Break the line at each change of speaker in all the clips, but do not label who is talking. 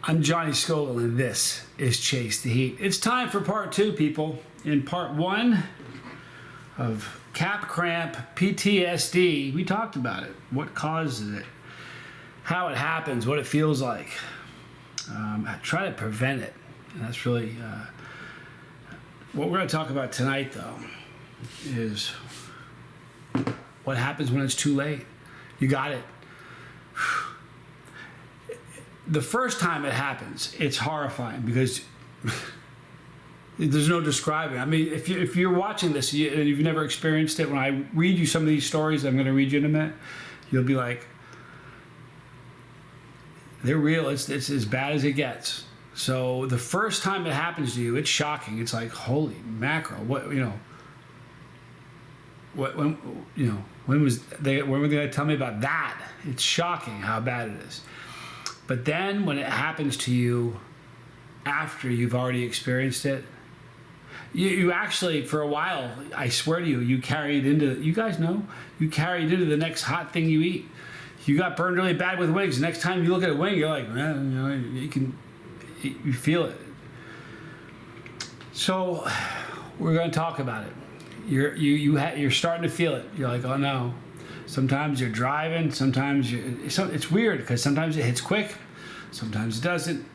I'm Johnny Scoville, and this is Chase the Heat. It's time for part two, people. In part one of cap cramp PTSD, we talked about it, what causes it, how it happens, what it feels like. I try to prevent it, and that's really what we're going to talk about tonight, though, is what happens when it's too late. You got it. The first time it happens, it's horrifying because there's no describing. I mean, if you're watching this and you've never experienced it, when I read you some of these stories I'm going to read you in a minute, you'll be like, they're real. It's as bad as it gets. So the first time it happens to you, it's shocking. It's like, holy mackerel! When were they going to tell me about that? It's shocking how bad it is. But then when it happens to you after you've already experienced it, you actually, for a while, I swear to you, you carry it into, you guys know, you carry it into the next hot thing you eat. You got burned really bad with wings. Next time you look at a wing, you're like, man, you feel it. So we're going to talk about it. You're starting to feel it. You're like, oh no. Sometimes you're driving, sometimes it's weird because sometimes it hits quick, sometimes it doesn't,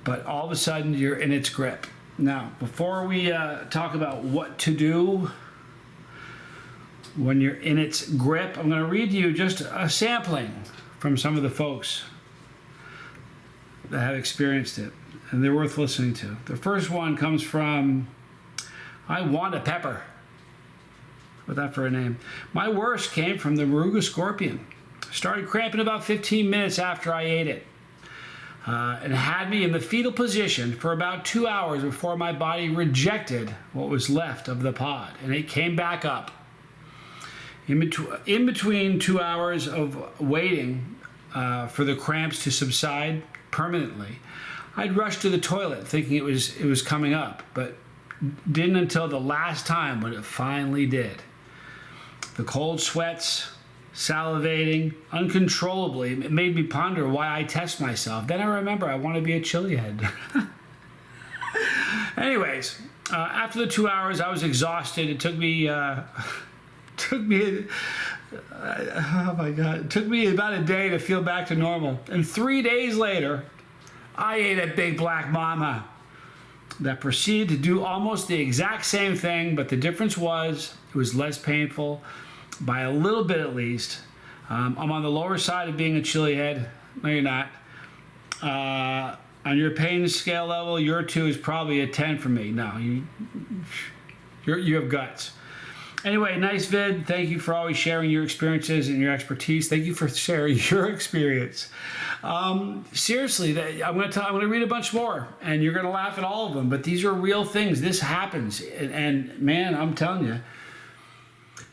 but all of a sudden you're in its grip. Now, before we talk about what to do when you're in its grip, I'm going to read you just a sampling from some of the folks that have experienced it, and they're worth listening to. The first one comes from I Want a Pepper. With that for a name. My worst came from the Moruga scorpion. Started cramping about 15 minutes after I ate it. And had me in the fetal position for about 2 hours before my body rejected what was left of the pod. And it came back up. In between 2 hours of waiting for the cramps to subside permanently, I'd rushed to the toilet thinking it was coming up, but didn't until the last time when it finally did. The cold sweats, salivating, uncontrollably, it made me ponder why I test myself. Then I remember I want to be a chili head. Anyways, after the 2 hours, I was exhausted. It took me, oh my God, it took me about a day to feel back to normal. And 3 days later, I ate a big black mama that proceeded to do almost the exact same thing, but the difference was it was less painful by a little bit at least. I'm on the lower side of being a chili head. No, you're not. On your pain scale level, your 2 is probably a 10 for me. No, you have guts. Anyway, nice vid. Thank you for always sharing your experiences and your expertise. Thank you for sharing your experience. Seriously, I'm going to read a bunch more, and you're going to laugh at all of them. But these are real things. This happens, and man, I'm telling you.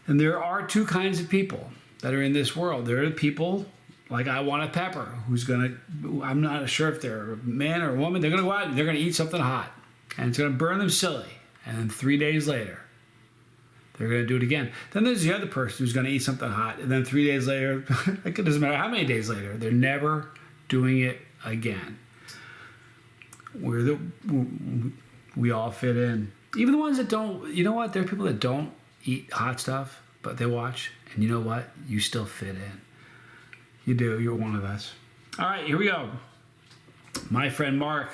And there are two kinds of people that are in this world. There are the people like I Want a Pepper, I'm not sure if they're a man or a woman. They're going to go out and they're going to eat something hot, and it's going to burn them silly. And then 3 days later, they're going to do it again. Then there's the other person who's going to eat something hot, and then 3 days later, it doesn't matter how many days later, they're never doing it again. We all fit in. Even the ones that don't, you know what? There are people that don't eat hot stuff, but they watch, and you know what? You still fit in. You do. You're one of us. All right, here we go. My friend Mark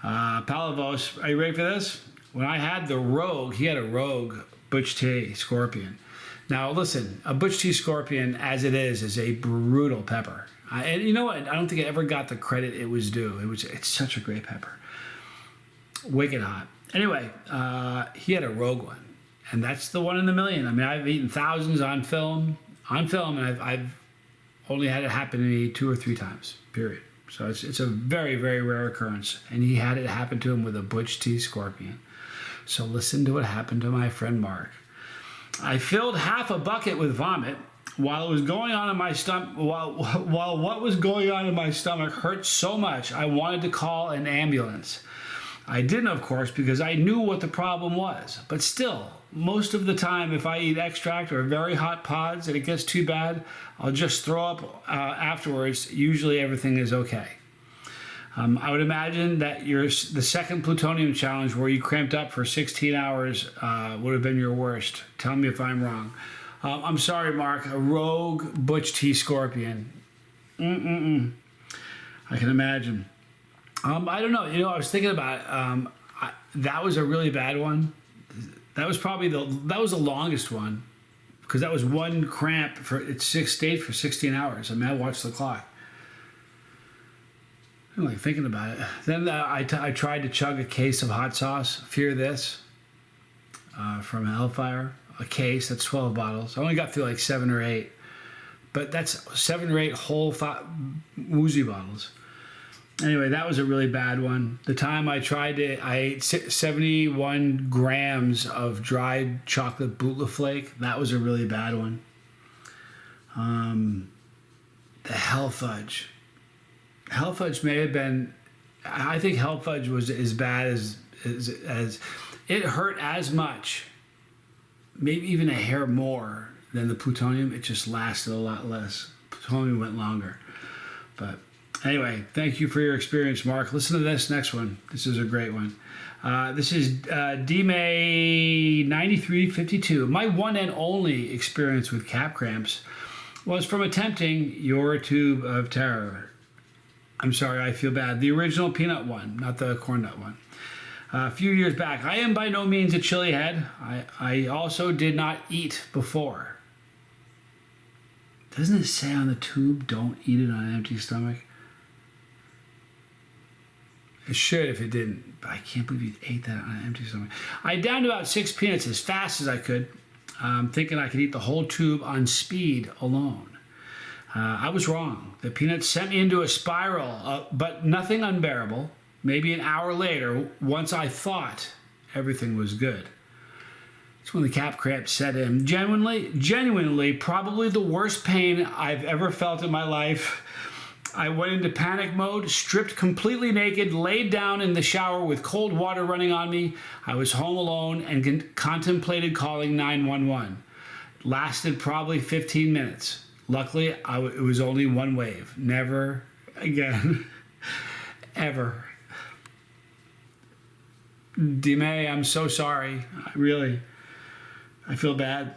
Palavos, are you ready for this? When I had the Rogue, he had a Rogue Butch T Scorpion. Now listen, a Butch T Scorpion as it is a brutal pepper. And you know what? I don't think it ever got the credit it was due. It's such a great pepper. Wicked hot. Anyway, he had a Rogue one. And that's the one in a million. I mean, I've eaten thousands on film, and I've only had it happen to me 2 or 3 times, period. So it's a very, very rare occurrence. And he had it happen to him with a Butch T Scorpion. So listen to what happened to my friend Mark. I filled half a bucket with vomit while it was going on in my stomach. While what was going on in my stomach hurt so much, I wanted to call an ambulance. I didn't, of course, because I knew what the problem was. But still, most of the time, if I eat extract or very hot pods and it gets too bad, I'll just throw up afterwards. Usually everything is okay. I would imagine that the second plutonium challenge where you cramped up for 16 hours would have been your worst. Tell me if I'm wrong. I'm sorry, Mark. A rogue Butch T. Scorpion. I can imagine. I don't know. I was thinking about it. That was a really bad one. That was probably the longest one, because that was one cramp stayed for 16 hours. I mean, I watched the clock. I'm like thinking about it. Then I tried to chug a case of hot sauce. Fear this, from Hellfire. A case, that's 12 bottles. I only got through like 7 or 8, but that's 7 or 8 whole woozy bottles. Anyway, that was a really bad one. The time I tried it, I ate 71 grams of dried chocolate bootleg flake. That was a really bad one. The hell fudge. Hell fudge may have been, I think hell fudge was as bad as it hurt as much, maybe even a hair more than the plutonium. It just lasted a lot less. Plutonium went longer. But anyway, thank you for your experience, Mark. Listen to this next one. This is a great one. This is D-May 9352. My one and only experience with cap cramps was from attempting your tube of terror. I'm sorry, I feel bad. The original peanut one, not the corn nut one. A few years back. I am by no means a chili head. I also did not eat before. Doesn't it say on the tube, don't eat it on an empty stomach? It should if it didn't, but I can't believe you ate that on an empty stomach. I downed about 6 peanuts as fast as I could, thinking I could eat the whole tube on speed alone. I was wrong. The peanuts sent me into a spiral, but nothing unbearable. Maybe an hour later, once I thought everything was good. It's when the cap cramp set in. Genuinely, probably the worst pain I've ever felt in my life. I went into panic mode, stripped completely naked, laid down in the shower with cold water running on me. I was home alone and contemplated calling 911. Lasted probably 15 minutes. Luckily, it was only one wave. Never again. Ever. D-May, I'm so sorry. I feel bad.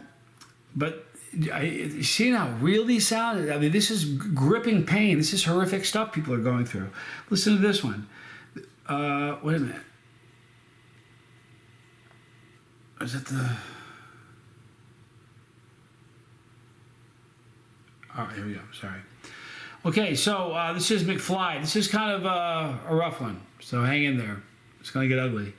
But see how real these sound? I mean, this is gripping pain. This is horrific stuff people are going through. Listen to this one. Wait a minute. Is it the... All right, here we go. Sorry. Okay, so this is McFly. This is kind of a rough one, so hang in there. It's going to get ugly.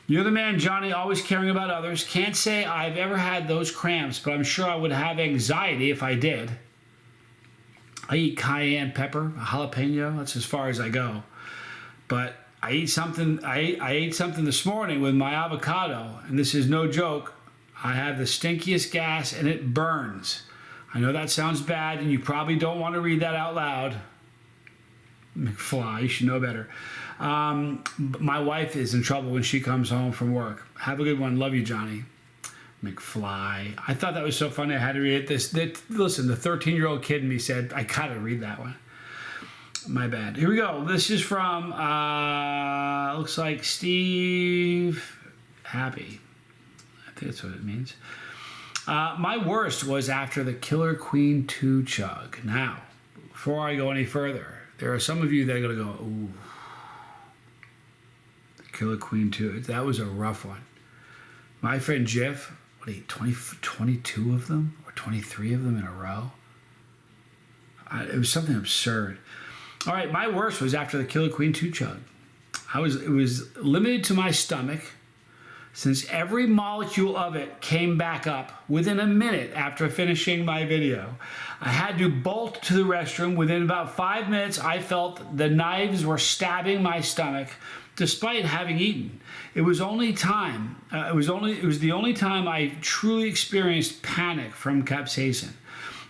You're the man, Johnny, always caring about others. Can't say I've ever had those cramps, but I'm sure I would have anxiety if I did. I eat cayenne pepper, jalapeno. That's as far as I go. But I ate something. I ate something this morning with my avocado, and this is no joke. I have the stinkiest gas, and it burns. I know that sounds bad, and you probably don't want to read that out loud. McFly, you should know better. My wife is in trouble when she comes home from work. Have a good one. Love you, Johnny. McFly. I thought that was so funny. I had to read it. Listen, the 13-year-old kid in me said, I gotta read that one. My bad. Here we go. This is from, looks like Steve Happy. I think that's what it means. My worst was after the Killer Queen 2 chug. Now, before I go any further, there are some of you that are going to go, ooh, the Killer Queen 2. That was a rough one. My friend Jeff, what, he 22 of them or 23 of them in a row? It was something absurd. All right, my worst was after the Killer Queen 2 chug. It was limited to my stomach, since every molecule of it came back up within a minute after finishing my video. I had to bolt to the restroom. Within about 5 minutes, I felt the knives were stabbing my stomach, despite having eaten. It was the only time I truly experienced panic from capsaicin.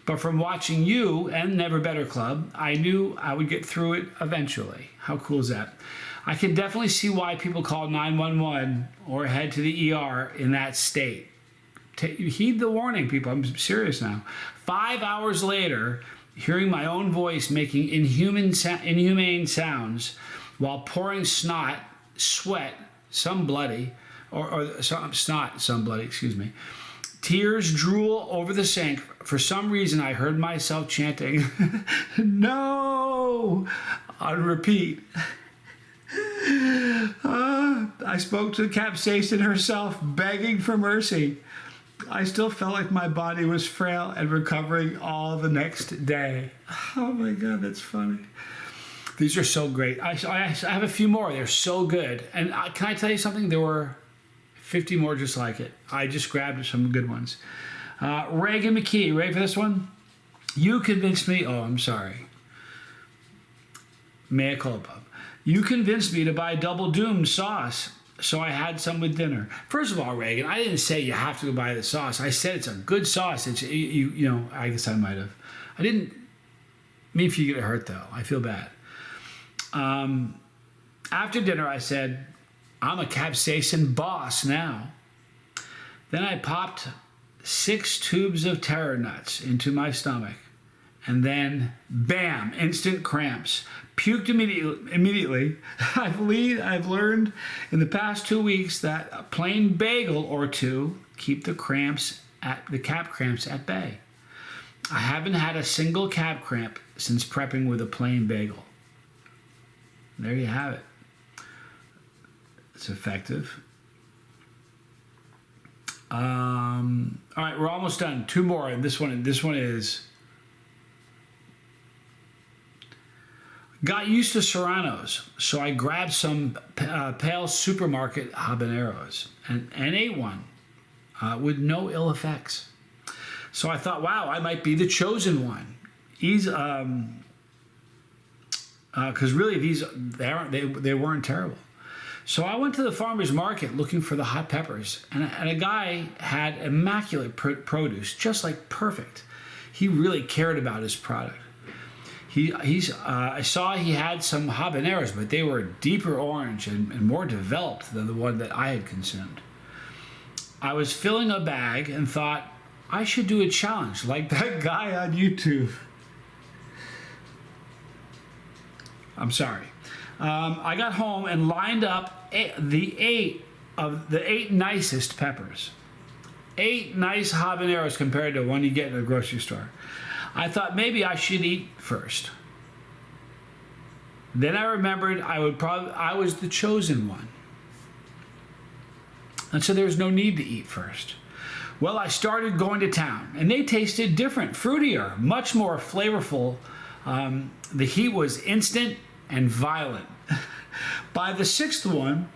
But from watching you and Never Better Club, I knew I would get through it eventually. How cool is that? I can definitely see why people call 911 or head to the ER in that state. Heed the warning, people. I'm serious now. 5 hours later, hearing my own voice making inhumane sounds, while pouring sweat, some bloody, or some snot, some bloody, excuse me. Tears drool over the sink. For some reason, I heard myself chanting, "No!" on repeat. I spoke to Capsaicin herself, begging for mercy. I still felt like my body was frail and recovering all the next day. Oh my God, that's funny. These are so great. I have a few more. They're so good. And can I tell you something? There were 50 more just like it. I just grabbed some good ones. Reagan McKee, ready for this one? You convinced me. Oh, I'm sorry. Mea culpa. You convinced me to buy Double Doom sauce, so I had some with dinner. First of all, Reagan, I didn't say you have to go buy the sauce. I said it's a good sauce. It's you know. I guess I might have. I didn't mean for you to get hurt though. I feel bad. After dinner, I said, I'm a Capsaicin boss now. Then I popped 6 tubes of terror nuts into my stomach. And then, bam, instant cramps. Puked immediately. I've learned in the past 2 weeks that a plain bagel or two keep the cap cramps at bay. I haven't had a single cap cramp since prepping with a plain bagel. There you have it. It's effective. All right, we're almost done. 2 more, and this one is. Got used to serranos, so I grabbed some Pale Supermarket habaneros and ate one with no ill effects. So I thought, wow, I might be the chosen one. Because really, they weren't terrible. So I went to the farmer's market looking for the hot peppers, and a guy had immaculate produce, just like perfect. He really cared about his product. I saw he had some habaneros, but they were deeper orange and more developed than the one that I had consumed. I was filling a bag and thought, I should do a challenge like that guy on YouTube. I'm sorry. I got home and lined up the 8 nicest peppers. 8 nice habaneros compared to one you get in a grocery store. I thought maybe I should eat first. Then I remembered I was the chosen one. And so there was no need to eat first. Well, I started going to town, and they tasted different, fruitier, much more flavorful. The heat was instant and violent. By the 6th one,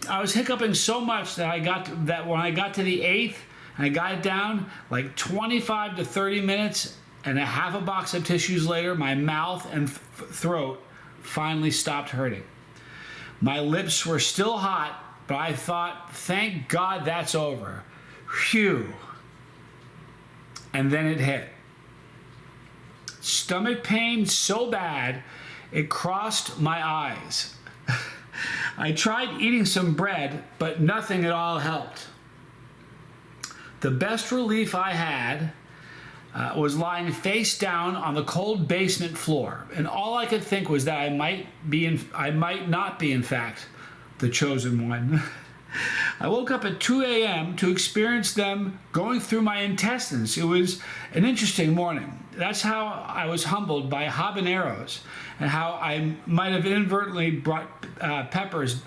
I was hiccuping so much that when I got to the 8th, and I got it down like 25 to 30 minutes, and a half a box of tissues later, my mouth and throat finally stopped hurting. My lips were still hot, but I thought, thank God that's over. Phew. And then it hit. Stomach pain so bad, it crossed my eyes. I tried eating some bread, but nothing at all helped. The best relief I had was lying face down on the cold basement floor, and all I could think was that I might not be, in fact, the chosen one. I woke up at 2 a.m. to experience them going through my intestines. It was an interesting morning. That's how I was humbled by habaneros, and how I might have inadvertently bought peppers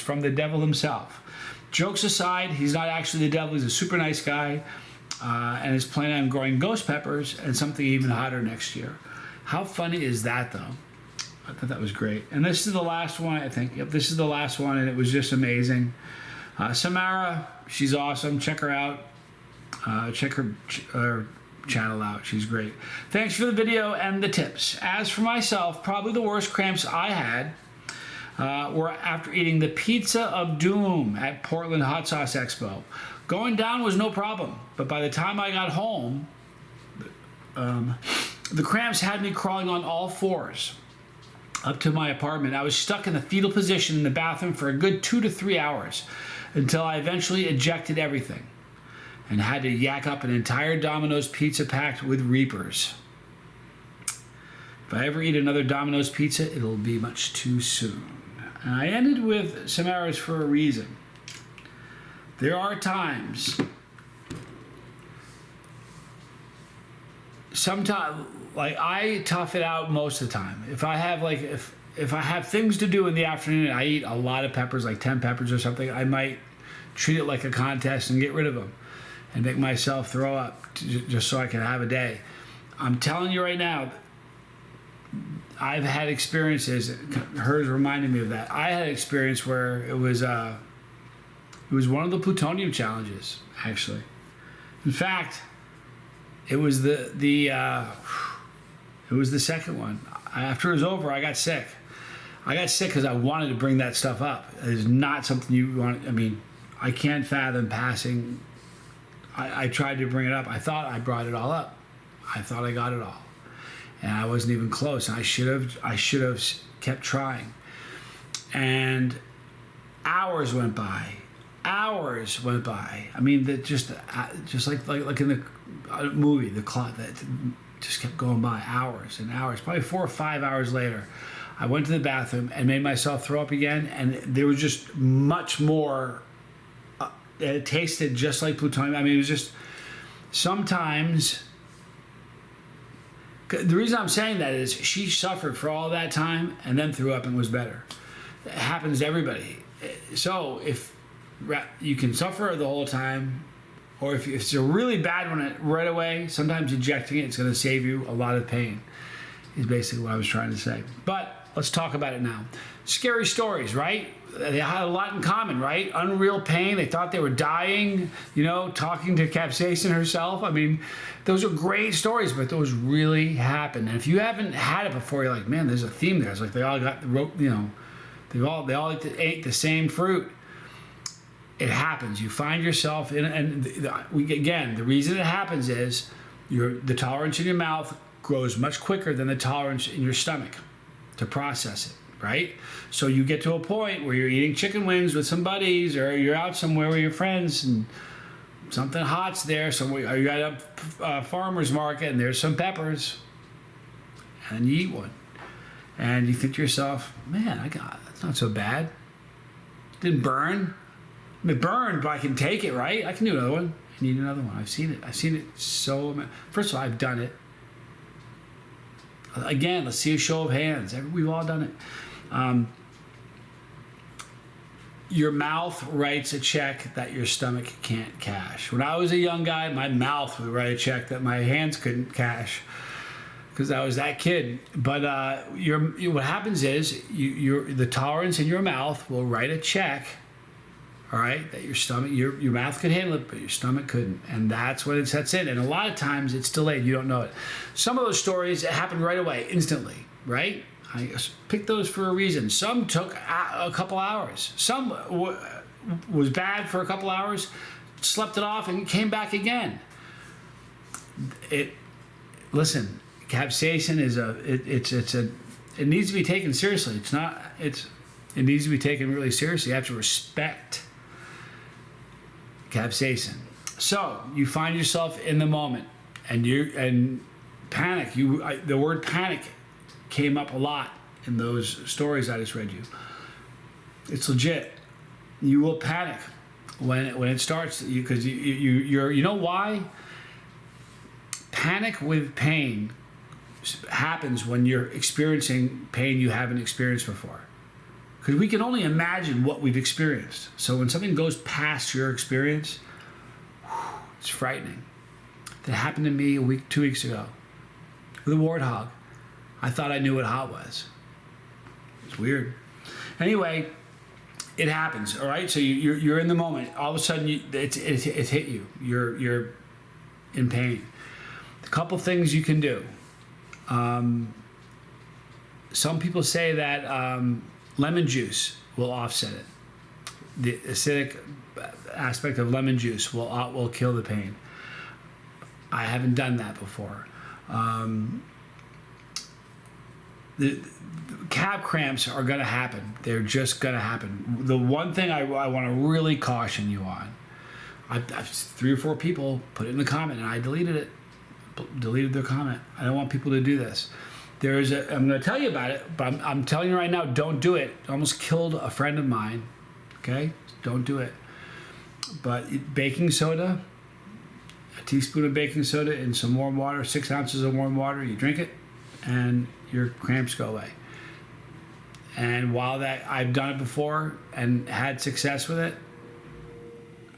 from the devil himself. Jokes aside, he's not actually the devil. He's a super nice guy. And is planning on growing ghost peppers and something even hotter next year. How funny is that, though? I thought that was great. And this is the last one, I think. Yep, this is the last one, and it was just amazing. Samara, she's awesome. Check her out. Check her channel out. She's great. Thanks for the video and the tips. As for myself, probably the worst cramps I had were after eating the Pizza of Doom at Portland Hot Sauce Expo. Going down was no problem, but by the time I got home, the cramps had me crawling on all 4s up to my apartment. I was stuck in the fetal position in the bathroom for a good 2 to 3 hours until I eventually ejected everything and had to yak up an entire Domino's pizza packed with Reapers. If I ever eat another Domino's pizza, it'll be much too soon. And I ended with some arrows for a reason. There are times, sometimes, like I tough it out most of the time. If I have if I have things to do in the afternoon and I eat a lot of peppers, like 10 peppers or something, I might treat it like a contest and get rid of them and make myself throw up just so I can have a day. I'm telling you right now, I've had experiences, hers reminded me of that. I had an experience where it was one of the plutonium challenges, actually. In fact, it was the second one. After it was over, I got sick. I got sick because I wanted to bring that stuff up. It's not something you want. I mean, I can't fathom passing. I tried to bring it up. I thought I brought it all up. I thought I got it all, and I wasn't even close. I should have kept trying. And hours went by. Hours went by. I mean, that just like in the movie, the clock that just kept going by. Hours and hours. Probably 4 or 5 hours later, I went to the bathroom and made myself throw up again, and there was just much more. It tasted just like plutonium. I mean, it was just sometimes. The reason I'm saying that is she suffered for all that time and then threw up and was better. It happens to everybody. So if you can suffer the whole time, or if it's a really bad one right away, sometimes ejecting it's going to save you a lot of pain, is basically what I was trying to say. But let's talk about it now. Scary stories, right? They had a lot in common, right? Unreal pain. They thought they were dying, talking to Capsaicin herself. I mean, those are great stories, but those really happen. And if you haven't had it before, you're like, man, there's a theme there. It's like they all got the rope, they all ate the same fruit. It happens. You find yourself in, and again, the reason it happens is the tolerance in your mouth grows much quicker than the tolerance in your stomach to process it. Right? So you get to a point where you're eating chicken wings with some buddies, or you're out somewhere with your friends and something hot's there. Or you're at a farmer's market and there's some peppers, and you eat one. And you think to yourself, man, that's not so bad. Didn't burn. I mean, it burned, but I can take it, right? I can do another one. I need another one. I've seen it so much. First of all, I've done it. Again, let's see a show of hands. We've all done it. Your mouth writes a check that your stomach can't cash. When I was a young guy, my mouth would write a check that my hands couldn't cash because I was that kid. But what happens is the tolerance in your mouth will write a check, all right, that your stomach, your mouth could handle it, but your stomach couldn't. And that's when it sets in. And a lot of times it's delayed. You don't know it. Some of those stories happen right away, instantly, right? I picked those for a reason. Some took a couple hours. Some was bad for a couple hours, slept it off, and came back again. Listen, capsaicin it needs to be taken seriously. It needs to be taken really seriously. You have to respect capsaicin. So you find yourself in the moment, and panic. The word panic came up a lot in those stories I just read you. It's legit. You will panic when it starts, because you know why? Panic with pain happens when you're experiencing pain you haven't experienced before. Because we can only imagine what we've experienced. So when something goes past your experience, it's frightening. That happened to me 2 weeks ago with a warthog. I thought I knew what hot was. It's weird. Anyway, it happens. All right. So you're in the moment. All of a sudden, it's hit you. You're in pain. A couple things you can do. Some people say that lemon juice will offset it. The acidic aspect of lemon juice will kill the pain. I haven't done that before. The cap cramps are going to happen. They're just going to happen. The one thing I want to really caution you on, I've 3 or 4 people put it in the comment, and I deleted their comment. I don't want people to do this. I'm going to tell you about it, but I'm telling you right now, don't do it. It almost killed a friend of mine. Okay, don't do it. But baking soda, a teaspoon of baking soda in some warm water, 6 ounces of warm water, you drink it, and your cramps go away. And while that, I've done it before and had success with it.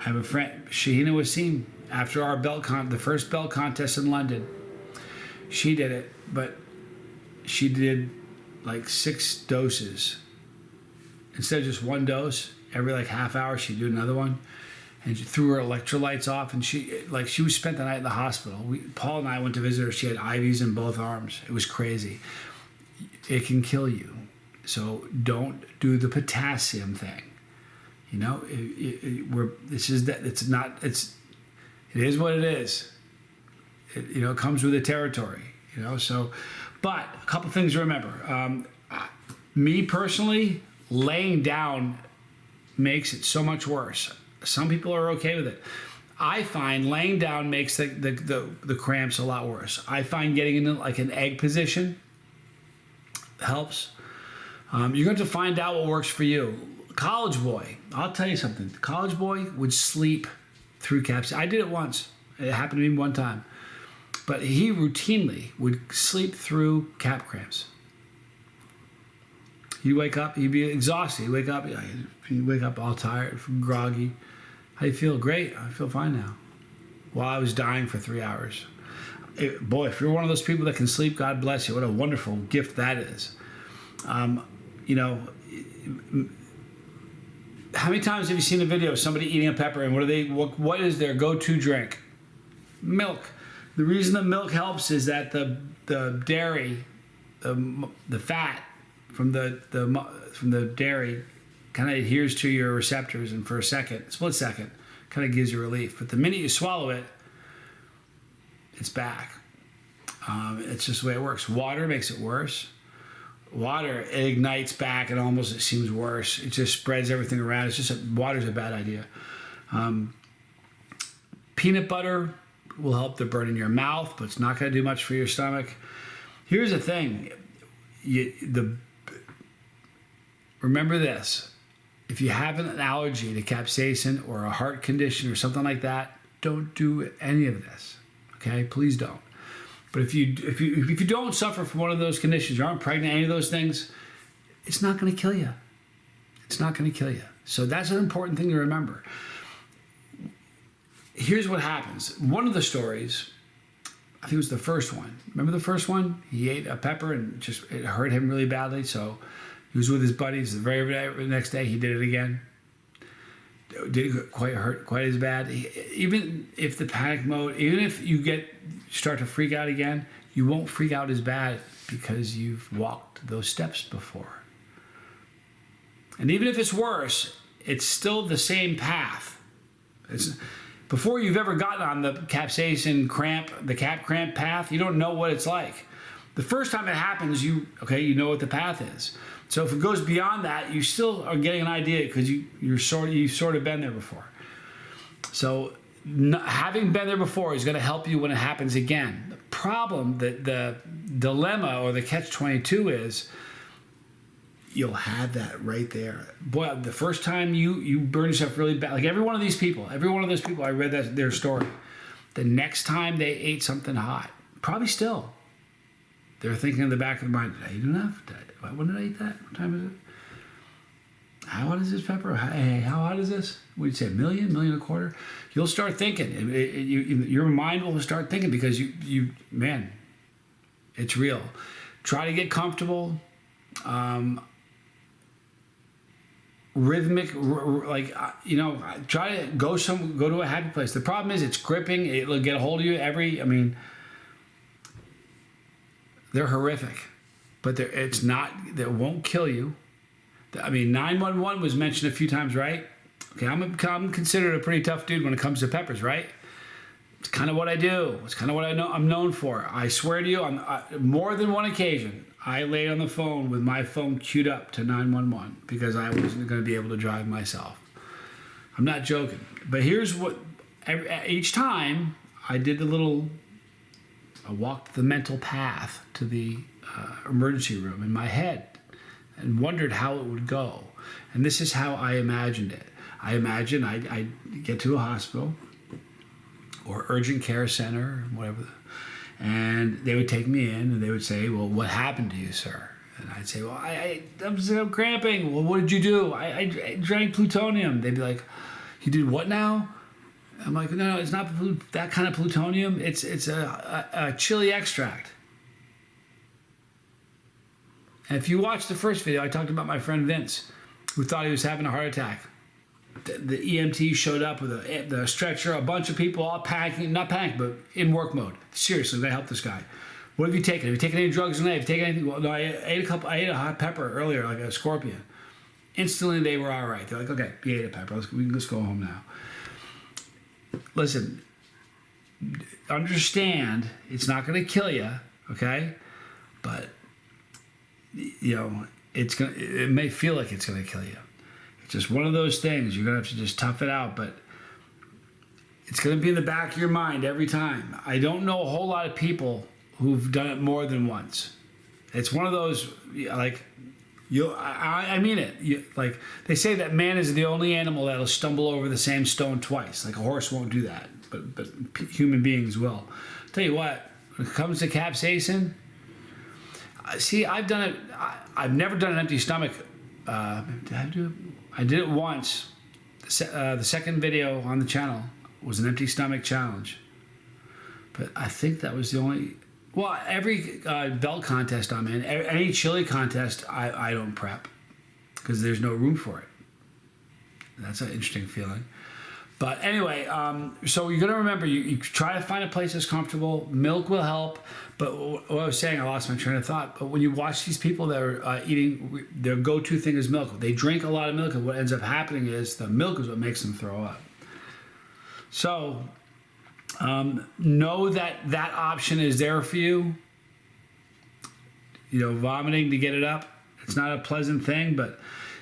I have a friend, Shahina Wasim, after our the first belt contest in London, she did it, but she did like 6 doses. Instead of just 1 dose, every like half hour she'd do another one. And she threw her electrolytes off, and she was spent the night in the hospital. Paul and I went to visit her. She had IVs in both arms. It was crazy. It can kill you. So don't do the potassium thing. You know, it is what it is. It comes with the territory. You know, so, but a couple things to remember. Me personally, laying down makes it so much worse. Some people are okay with it. I find laying down makes the cramps a lot worse. I find getting into like an egg position helps. You're going to find out what works for you. College boy, I'll tell you something. College boy would sleep through caps. I did it once. It happened to me one time. But he routinely would sleep through cap cramps. He'd wake up, he'd be exhausted. He'd wake up all tired, groggy. How do you feel? Great. I feel fine now. While I was dying for 3 hours. Boy, if you're one of those people that can sleep, God bless you. What a wonderful gift that is. How many times have you seen a video of somebody eating a pepper, and what is their go-to drink? Milk. The reason the milk helps is that the dairy, the fat from the dairy kind of adheres to your receptors, and for a split second, kind of gives you relief. But the minute you swallow it, it's back. It's just the way it works. Water makes it worse. Water, it ignites back, and it seems worse. It just spreads everything around. Water's a bad idea. Peanut butter will help the burn in your mouth, but it's not going to do much for your stomach. Here's the thing. Remember this. If you have an allergy to capsaicin or a heart condition or something like that, don't do any of this. Okay? Please don't. But if you don't suffer from one of those conditions, you aren't pregnant, any of those things, it's not going to kill you. It's not going to kill you. So that's an important thing to remember. Here's what happens. One of the stories, I think it was the first one. Remember the first one? He ate a pepper and it hurt him really badly. So he was with his buddies. The very next day, he did it again. Didn't quite hurt quite as bad. Even if the panic mode, even if you start to freak out again, you won't freak out as bad because you've walked those steps before. And even if it's worse, it's still the same path. Before you've ever gotten on the capsaicin cramp, the cap cramp path, you don't know what it's like. The first time it happens, you know what the path is. So if it goes beyond that, you still are getting an idea because you've sort of been there before. So having been there before is going to help you when it happens again. The problem, the dilemma or the catch-22 is you'll have that right there. Boy, the first time you burn yourself really bad, like every one of those people, I read their story. The next time they ate something hot, probably still, they're thinking in the back of their mind, did I eat enough? When did I eat that? What time is it? How hot is this pepper? Hey, how hot is this? What did you say, a million and a quarter? You'll start thinking. Your mind will start thinking because man, it's real. Try to get comfortable. Rhythmic, try to go to a happy place. The problem is it's gripping. It'll get a hold of you they're horrific, but that won't kill you. 911 was mentioned a few times, right? Okay, I'm considered a pretty tough dude when it comes to peppers, right? It's kind of what I do. It's kind of what I'm known for. I swear to you, on more than one occasion, I laid on the phone with my phone queued up to 911 because I wasn't going to be able to drive myself. I'm not joking. But here's what, each time I did I walked the mental path to the emergency room in my head and wondered how it would go. And this is how I imagined it. I imagined I'd get to a hospital or urgent care center, whatever, and they would take me in and they would say, well, what happened to you, sir? And I'd say, well, I'm cramping. Well, what did you do? I drank plutonium. They'd be like, you did what now? I'm like, no, it's not that kind of plutonium. It's a chili extract. And if you watch the first video, I talked about my friend Vince, who thought he was having a heart attack. The EMT showed up with the stretcher, a bunch of people all panicking, not panic, but in work mode. Seriously, they helped this guy. What have you taken? Have you taken any drugs tonight? Have you taken anything? Well, no, I ate a hot pepper earlier, like a scorpion. Instantly, they were all right. They're like, okay, you ate a pepper. Let's go home now. Listen, understand it's not going to kill you, okay? But it may feel like it's going to kill you. It's just one of those things. You're going to have to just tough it out, but it's going to be in the back of your mind every time. I don't know a whole lot of people who've done it more than once. It's one of those, like, I mean it. Like, they say that man is the only animal that'll stumble over the same stone twice. Like, a horse won't do that, but human beings will. I'll tell you what, when it comes to capsaicin, see, I've done it. I've never done an empty stomach. Did I do it? I did it once. The second video on the channel was an empty stomach challenge. But I think that was the only... Well, every belt contest I'm in, any chili contest, I don't prep because there's no room for it. That's an interesting feeling. But anyway, so you're going to remember, you try to find a place that's comfortable. Milk will help. But what I was saying, I lost my train of thought. But when you watch these people that are eating, their go-to thing is milk. They drink a lot of milk, and what ends up happening is the milk is what makes them throw up. So know that option is there for you. Vomiting to get it up. It's not a pleasant thing, but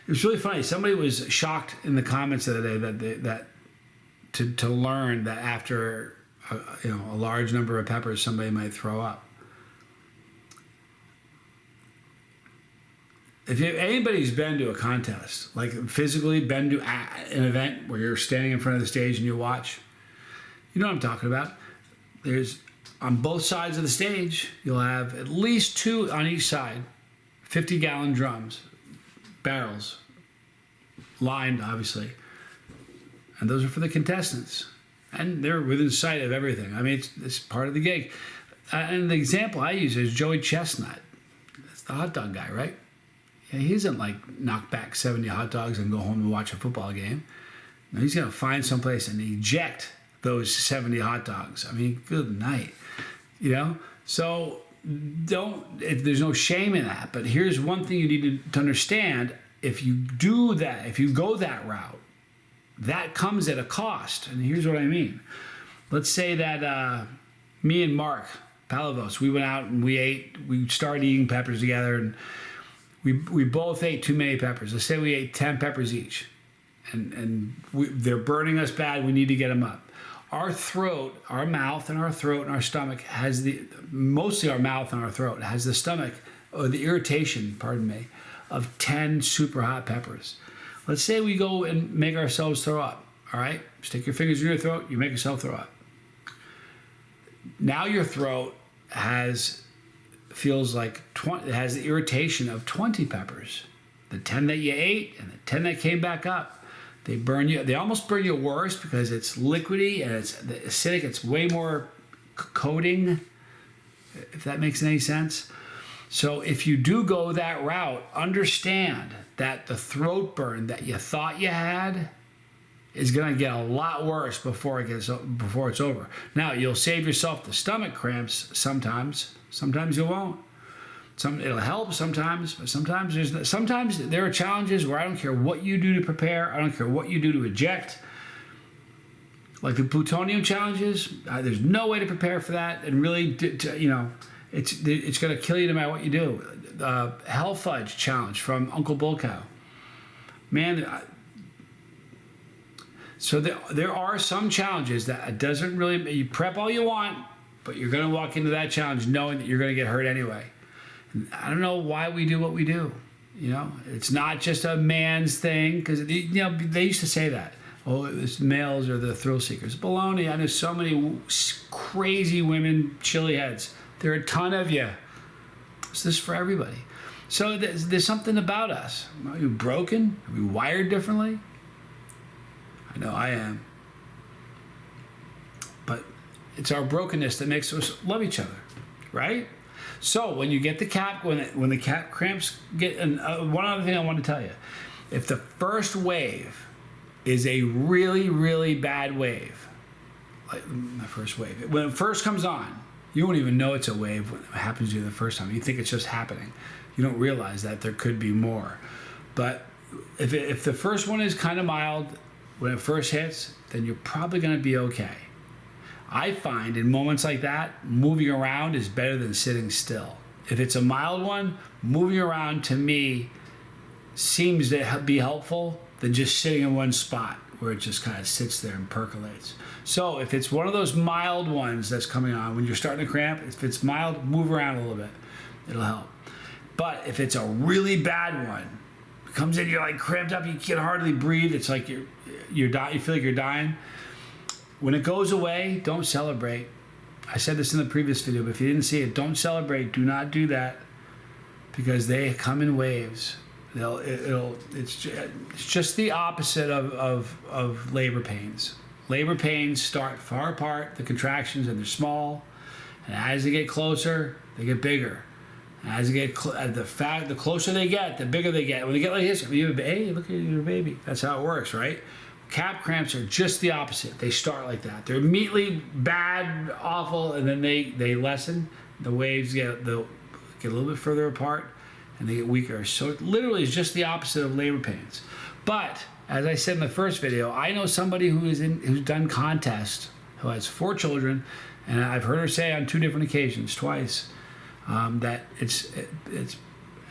it was really funny. Somebody was shocked in the comments the other day that to learn that after a large number of peppers, somebody might throw up. If anybody's been to a contest, like physically been to an event where you're standing in front of the stage and you watch, you know what I'm talking about. There's, on both sides of the stage, you'll have at least 2 on each side, 50-gallon drums, barrels, lined, obviously. And those are for the contestants. And they're within sight of everything. I mean, it's part of the gig. And the example I use is Joey Chestnut. That's the hot dog guy, right? Yeah, he doesn't like knock back 70 hot dogs and go home and watch a football game. No, he's going to find someplace and eject those 70 hot dogs. I mean, good night. So there's no shame in that. But here's one thing you need to understand. If you do that, if you go that route, that comes at a cost. And here's what I mean. Let's say that me and Mark Palavos, we went out and we started eating peppers together, and we both ate too many peppers. Let's say we ate 10 peppers each, and they're burning us bad. We need to get them up. Our throat, our mouth and our throat and our stomach has mostly our mouth and our throat has the stomach, or the irritation, pardon me, of 10 super hot peppers. Let's say we go and make ourselves throw up, all right? Stick your fingers in your throat, you make yourself throw up. Now your throat feels like it has the irritation of 20 peppers. The 10 that you ate and the 10 that came back up. They burn you. They almost burn you worse because it's liquidy and it's acidic. It's way more coating, if that makes any sense. So if you do go that route, understand that the throat burn that you thought you had is going to get a lot worse before it's over. Now, you'll save yourself the stomach cramps sometimes. Sometimes you won't. It'll help sometimes, but sometimes there are challenges where I don't care what you do to prepare. I don't care what you do to eject. Like the plutonium challenges, there's no way to prepare for that, and really, it's going to kill you no matter what you do. The Hell Fudge challenge from Uncle Bull Cow. Man, so there are some challenges that it doesn't really, you prep all you want, but you're going to walk into that challenge knowing that you're going to get hurt anyway. I don't know why we do what we do. You know, it's not just a man's thing, because, you know, they used to say that. Oh, it's males are the thrill seekers. Baloney. I know so many crazy women, chili heads. There are a ton of you. So this is for everybody. So there's something about us. Are we broken? Are we wired differently? I know I am. But it's our brokenness that makes us love each other, right? So when you get the cap, when the cap cramps get, and one other thing I want to tell you, if the first wave is a really, really bad wave, like the first wave, when it first comes on, you won't even know it's a wave when it happens to you the first time. You think it's just happening. You don't realize that there could be more. But if the first one is kind of mild, when it first hits, then you're probably going to be okay. I find in moments like that, moving around is better than sitting still. If it's a mild one, moving around to me seems to be helpful than just sitting in one spot where it just kind of sits there and percolates. So if it's one of those mild ones that's coming on, when you're starting to cramp, if it's mild, move around a little bit. It'll help. But if it's a really bad one, it comes in, you're like cramped up, you can hardly breathe, it's like you're dying, you feel like you're dying. When it goes away, don't celebrate. I said this in the previous video, but if you didn't see it, don't celebrate. Do not do that, because they come in waves. It's just the opposite of labor pains. Labor pains start far apart, the contractions, and they're small. And as they get closer, they get bigger. And as they get the closer they get, the bigger they get. When they get like this, hey, look at your baby. That's how it works, right? Cap cramps are just the opposite. They start like that. They're immediately bad, awful, and then they lessen. The waves get a little bit further apart, and they get weaker. So it literally is just the opposite of labor pains. But as I said in the first video, I know somebody who's done contests, who has 4 children, and I've heard her say on 2 different occasions, twice, that it's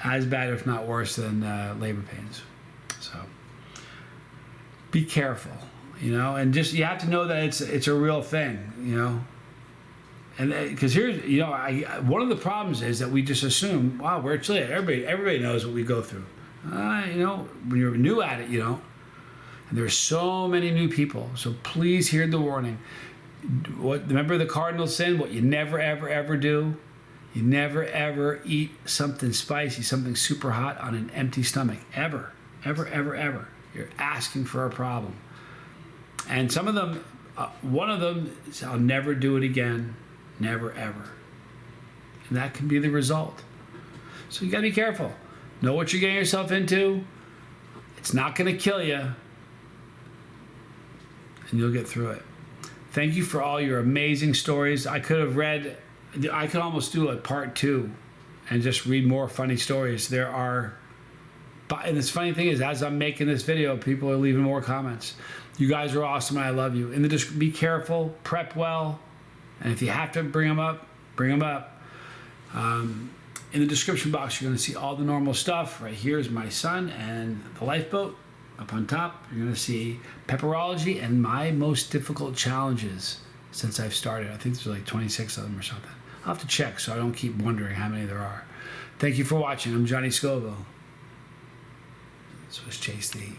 as bad, if not worse, than labor pains. So be careful, you know, and just, you have to know that it's a real thing, you know. And because here's, you know, one of the problems is that we just assume, wow, we're chilly. Everybody knows what we go through. You know, when you're new at it, you know. And there's so many new people. So please hear the warning. Remember the cardinal sin? What you never, ever, ever do? You never, ever eat something spicy, something super hot on an empty stomach. Ever, ever, ever, ever. You're asking for a problem. And some of them, one of them is, I'll never do it again. Never, ever. And that can be the result. So you gotta be careful. Know what you're getting yourself into. It's not gonna kill you. And you'll get through it. Thank you for all your amazing stories. I could almost do a part 2 and just read more funny stories. There are, and this funny thing is, as I'm making this video, people are leaving more comments. You guys are awesome, and I love you. Be careful, prep well, and if you have to bring them up, bring them up. In the description box, you're going to see all the normal stuff. Right here is my son and the lifeboat. Up on top, you're going to see pepperology and my most difficult challenges since I've started. I think there's like 26 of them or something. I'll have to check so I don't keep wondering how many there are. Thank you for watching. I'm Johnny Scoville. This was Chase the Heat.